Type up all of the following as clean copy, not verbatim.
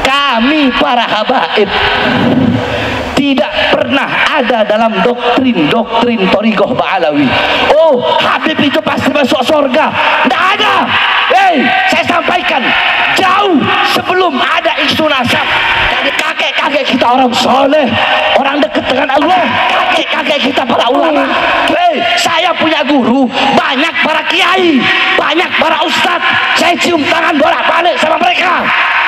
kami para habaib tidak pernah ada dalam doktrin Thariqah Ba'alawi. Oh, Habib itu pasti masuk surga. Tidak ada. Saya sampaikan, jauh sebelum ada isu nasab, dari kakek-kakek kita orang soleh, orang dekat dengan Allah, kakek-kakek kita para ulama. Saya punya guru, banyak para kiai, banyak para ustadz. Saya cium tangan bolak-balik sama mereka.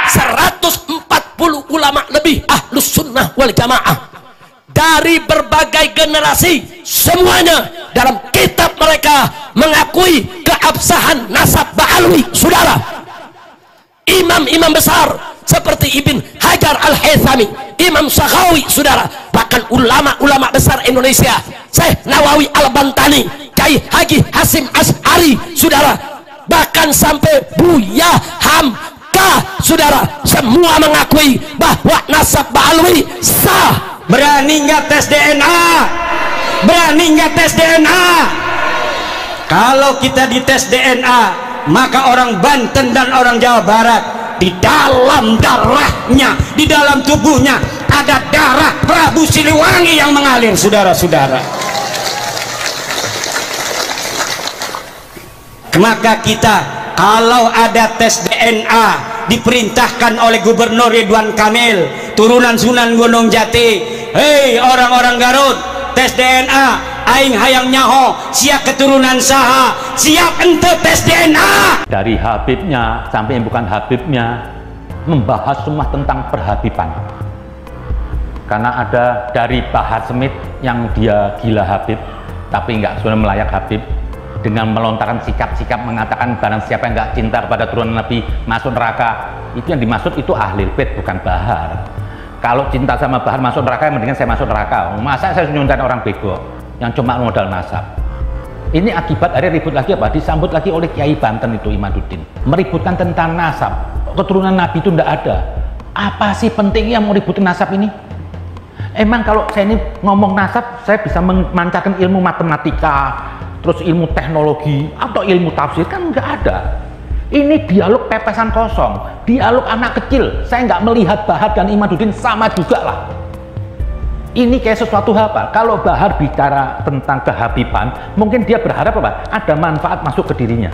140 ulama lebih Ahlus Sunnah wal Jamaah dari berbagai generasi, semuanya dalam kitab mereka mengakui keabsahan nasab Ba'alawi. Saudara, imam-imam besar seperti Ibn Hajar Al-Haythami, Imam Sakhawi, saudara, bahkan ulama-ulama besar Indonesia, Syekh Nawawi Al-Bantani, Kiai Haji Hasim Asy'ari, saudara, bahkan sampai Buya Hamka, saudara, semua mengakui bahwa nasab Ba'alawi sah. Berani nggak tes DNA? Berani nggak tes DNA? Kalau kita dites DNA, maka orang Banten dan orang Jawa Barat, di dalam darahnya, di dalam tubuhnya ada darah Prabu Siliwangi yang mengalir, saudara-saudara. Maka kita kalau ada tes DNA diperintahkan oleh Gubernur Ridwan Kamil, turunan Sunan Gunung Jati, hei orang-orang Garut, tes DNA, aing hayang nyaho siap keturunan saha, siap ente tes DNA. Dari Habibnya sampai yang bukan Habibnya membahas semua tentang perhabiban. Karena ada dari Bahar Smith yang dia gila Habib tapi nggak sebenarnya melayak Habib, dengan melontarkan sikap-sikap mengatakan barang siapa yang nggak cinta kepada turunan Nabi masuk neraka. Itu yang dimaksud itu Ahlul Bait, bukan Bahar. Kalau cinta sama Bahar masuk neraka, mendingan saya masuk neraka. Masa saya nyuntain orang bego yang cuma modal nasab. Ini akibat ada ribut lagi apa? Disambut lagi oleh Kiai Banten itu Imaduddin, meributkan tentang nasab. Keturunan Nabi itu tidak ada. Apa sih pentingnya mau ributin nasab ini? Emang kalau saya ini ngomong nasab, saya bisa memancarkan ilmu matematika, terus ilmu teknologi atau ilmu tafsir? Kan nggak ada. Ini dialog pepesan kosong, dialog anak kecil. Saya nggak melihat Bahar dan Imaduddin sama juga lah. Ini kayak sesuatu apa? Kalau Bahar bicara tentang kehabiban, mungkin dia berharap apa? Ada manfaat masuk ke dirinya.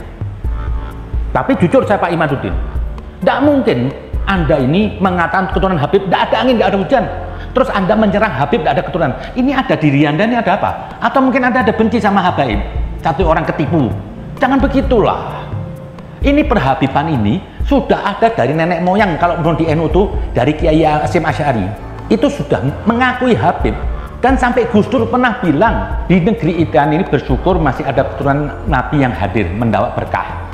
Tapi jujur saya Pak Imaduddin, tidak mungkin Anda ini mengatakan keturunan Habib, tidak ada angin, tidak ada hujan. Terus Anda menyerang Habib, tidak ada keturunan. Ini ada diri Anda, ini ada apa? Atau mungkin Anda ada benci sama Habaib, satu orang ketipu. Jangan begitulah. Ini perhabiban ini sudah ada dari nenek moyang. Kalau menurut di NU itu dari Kiai Hasim Asy'ari itu sudah mengakui Habib. Dan sampai Gus Dur pernah bilang di negeri Idan ini bersyukur masih ada keturunan Nabi yang hadir membawa berkah.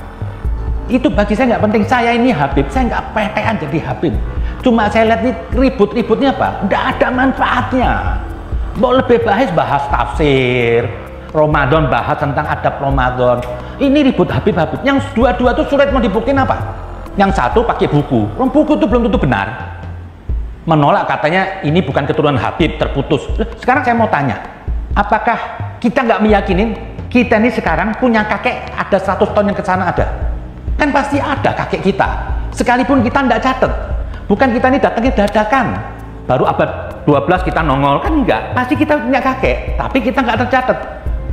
Itu bagi saya nggak penting. Saya ini Habib, saya nggak petean jadi Habib. Cuma saya lihat nih ribut-ributnya apa? Nggak ada manfaatnya. Mau lebih bahas tafsir, Ramadan, bahas tentang adab Ramadan. Ini ribut Habib-Habib. Yang dua-dua itu sulit mau dibuktiin apa? Yang satu pakai buku. Buku itu belum tentu benar. Menolak katanya ini bukan keturunan Habib, terputus. Sekarang saya mau tanya, apakah kita nggak meyakinin kita ini sekarang punya kakek ada 100 tahun yang ke sana ada? Kan pasti ada kakek kita. Sekalipun kita nggak catat. Bukan kita ini datangnya dadakan. Baru abad 12 kita nongol, kan enggak. Pasti kita punya kakek, tapi kita nggak tercatat.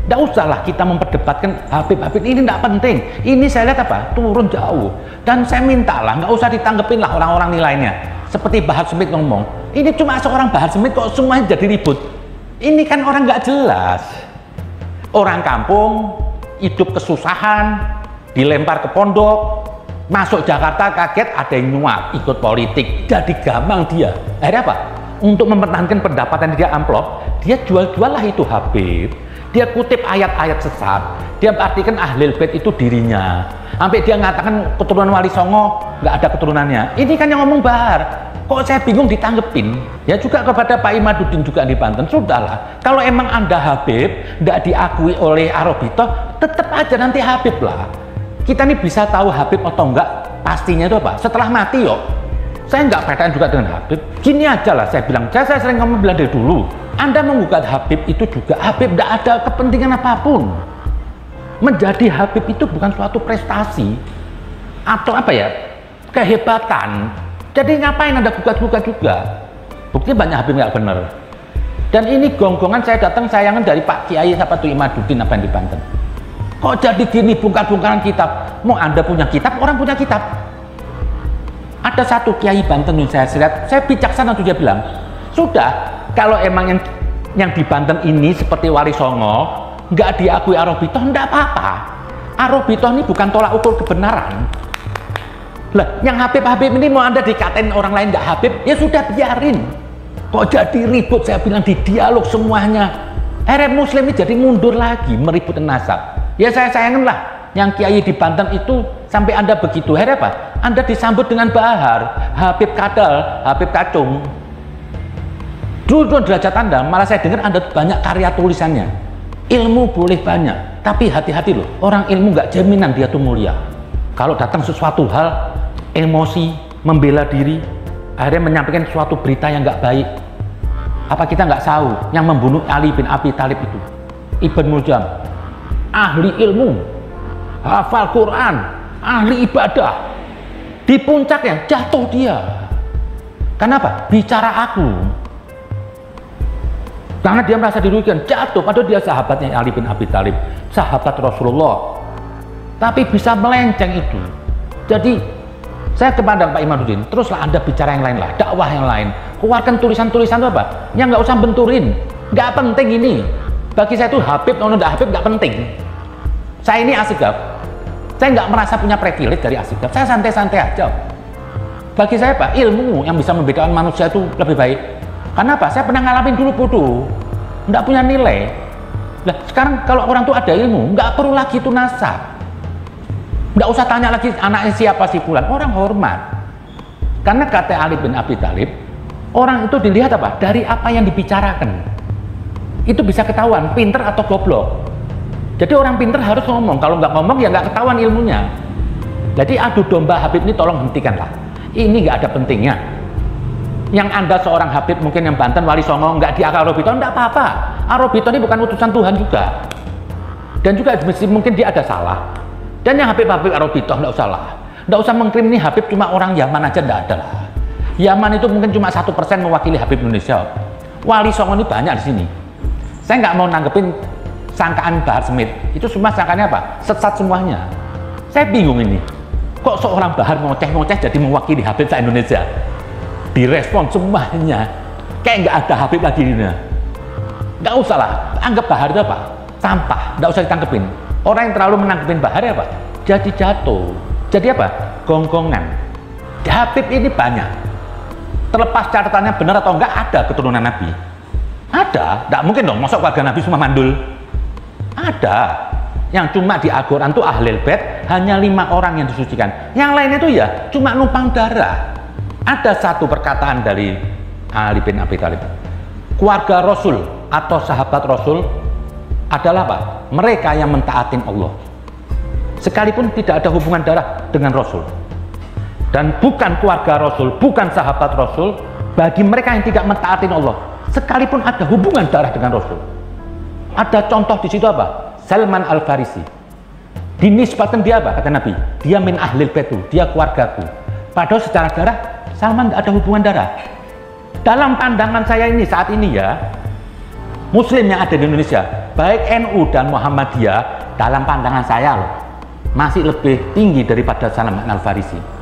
Nggak usahlah kita memperdebatkan Habib-Habib ini, nggak penting. Ini saya lihat apa? Turun jauh. Dan saya mintalah, nggak usah ditanggepin lah orang-orang nilainya. Seperti Bahar Smith ngomong, ini cuma seorang Bahar Smith kok semuanya jadi ribut. Ini kan orang nggak jelas. Orang kampung, hidup kesusahan, dilempar ke pondok, masuk Jakarta kaget ada yang nyuap, ikut politik, jadi gampang dia. Akhirnya apa? Untuk mempertahankan pendapatan dia amplop, dia jual-jual lah itu Habib. Dia kutip ayat-ayat sesat, dia artikan Ahlul Bait itu dirinya. Sampai dia mengatakan keturunan Wali Songo nggak ada keturunannya. Ini kan yang ngomong Bahar. Kok saya bingung ditanggepin? Ya juga kepada Pak Imaduddin juga di Banten. Sudahlah, kalau emang Anda Habib nggak diakui oleh Arobito, tetap aja nanti Habib lah. Kita nih bisa tahu Habib atau enggak pastinya itu apa? Setelah mati yuk. Saya nggak percaya juga dengan Habib. Gini aja lah saya bilang. Saya sering ngomong bilang dari dulu. Anda menggugat Habib itu juga Habib tidak ada kepentingan apapun. Menjadi Habib itu bukan suatu prestasi atau apa ya, kehebatan. Jadi ngapain Anda gugat-gugat juga? Buktinya banyak Habib nggak bener. Dan ini gonggongan saya datang sayangan dari Pak Kiai siapa tuh Imaduddin apa yang di Banten. Kok jadi gini bongkar-bongkaran kitab? Mau Anda punya kitab, orang punya kitab. Ada satu Kiai Banten yang saya lihat, saya bijaksana tuh dia bilang, sudah kalau emang yang di Banten ini seperti Wali Songo nggak diakui Arobitoh, nggak apa-apa. Arobitoh ini bukan tolak ukur kebenaran. Lah, yang Habib-Habib ini mau Anda dikatain orang lain nggak Habib, ya sudah biarin. Kok jadi ribut, saya bilang di dialog semuanya. Akhirnya Muslim ini jadi mundur lagi, meribut nasab. Ya saya sayangin lah, yang Kiai di Banten itu sampai Anda begitu. Akhirnya apa? Anda disambut dengan bahar, Habib Kadal, Habib Kacung. Dulu derajat Anda, malah saya dengar Anda banyak karya tulisannya. Ilmu boleh banyak, tapi hati-hati loh, orang ilmu nggak jaminan dia tuh mulia. Kalau datang sesuatu hal, emosi, membela diri, akhirnya menyampaikan suatu berita yang nggak baik. Apa kita nggak tahu yang membunuh Ali bin Abi Thalib itu? Ibn Muljam, ahli ilmu, hafal Quran, ahli ibadah. Di puncaknya jatuh dia. Kenapa? Bicara aku. Karena dia merasa dirugikan, jatuh. Padahal dia sahabatnya Ali bin Abi Thalib, sahabat Rasulullah. Tapi bisa melenceng itu. Jadi saya kepada Pak Imaduddin, teruslah Anda bicara yang lain lah, dakwah yang lain. Keluarkan tulisan-tulisan itu apa? Yang nggak usah benturin, nggak penting ini. Bagi saya itu Habib, atau tidak Habib nggak penting. Saya ini Asygaf, saya nggak merasa punya privilege dari Asygaf, saya santai-santai aja. Bagi saya Pak, ilmu yang bisa membedakan manusia itu lebih baik. Kenapa? Saya pernah ngalamin dulu bodoh, nggak punya nilai. Nah, sekarang kalau orang tuh ada ilmu, nggak perlu lagi itu nasab. Nggak usah tanya lagi anaknya siapa si fulan, orang hormat. Karena kata Ali bin Abi Thalib, orang itu dilihat apa? Dari apa yang dibicarakan. Itu bisa ketahuan, pinter atau goblok. Jadi orang pinter harus ngomong, kalau nggak ngomong ya nggak ketahuan ilmunya. Jadi adu domba Habib ini tolong hentikanlah. Ini nggak ada pentingnya. Yang Anda seorang Habib mungkin yang Banten, Wali Songo, nggak diakal Arobitoh, nggak apa-apa. Arobitoh ini bukan utusan Tuhan juga. Dan juga mungkin dia ada salah. Dan yang Habib-Habib Arobitoh nggak usah lah. Nggak usah mengklaim ini Habib cuma orang Yaman aja, nggak ada lah. Yaman itu mungkin cuma 1% mewakili Habib Indonesia. Wali Songo ini banyak di sini. Saya nggak mau nanggepin sangkaan Bahar Smith. Itu semua sangkaannya apa? Sesat semuanya. Saya bingung ini. Kok seorang Bahar ngoceh-ngoceh jadi mewakili Habib se-Indonesia? Direspon semuanya. Kayak nggak ada Habib lagi ini. Nggak usah lah. Anggap Bahar itu apa? Sampah. Nggak usah ditangkepin. Orang yang terlalu menangkepin Bahar apa? Jadi jatuh. Jadi apa? Gonggongan. Habib ini banyak. Terlepas catatannya benar atau enggak, ada keturunan Nabi. Ada. Nggak mungkin dong, masuk keluarga Nabi semua mandul. Ada. Yang cuma di Al-Quran itu Ahlul Bait, hanya 5 orang yang disucikan. Yang lainnya itu ya cuma numpang darah. Ada satu perkataan dari Ali bin Abi Thalib. Keluarga Rasul atau sahabat Rasul adalah apa? Mereka yang mentaatin Allah. Sekalipun tidak ada hubungan darah dengan Rasul. Dan bukan keluarga Rasul, bukan sahabat Rasul, bagi mereka yang tidak mentaatin Allah, sekalipun ada hubungan darah dengan Rasul. Ada contoh di situ apa? Salman Al-Farisi. Dinisbatkan dia apa? Kata Nabi, dia min ahlil baitu, dia keluargaku. Padahal secara darah, Salman tidak ada hubungan darah. Dalam pandangan saya ini saat ini ya, Muslim yang ada di Indonesia, baik NU dan Muhammadiyah, dalam pandangan saya loh, masih lebih tinggi daripada Salman Al-Farisi.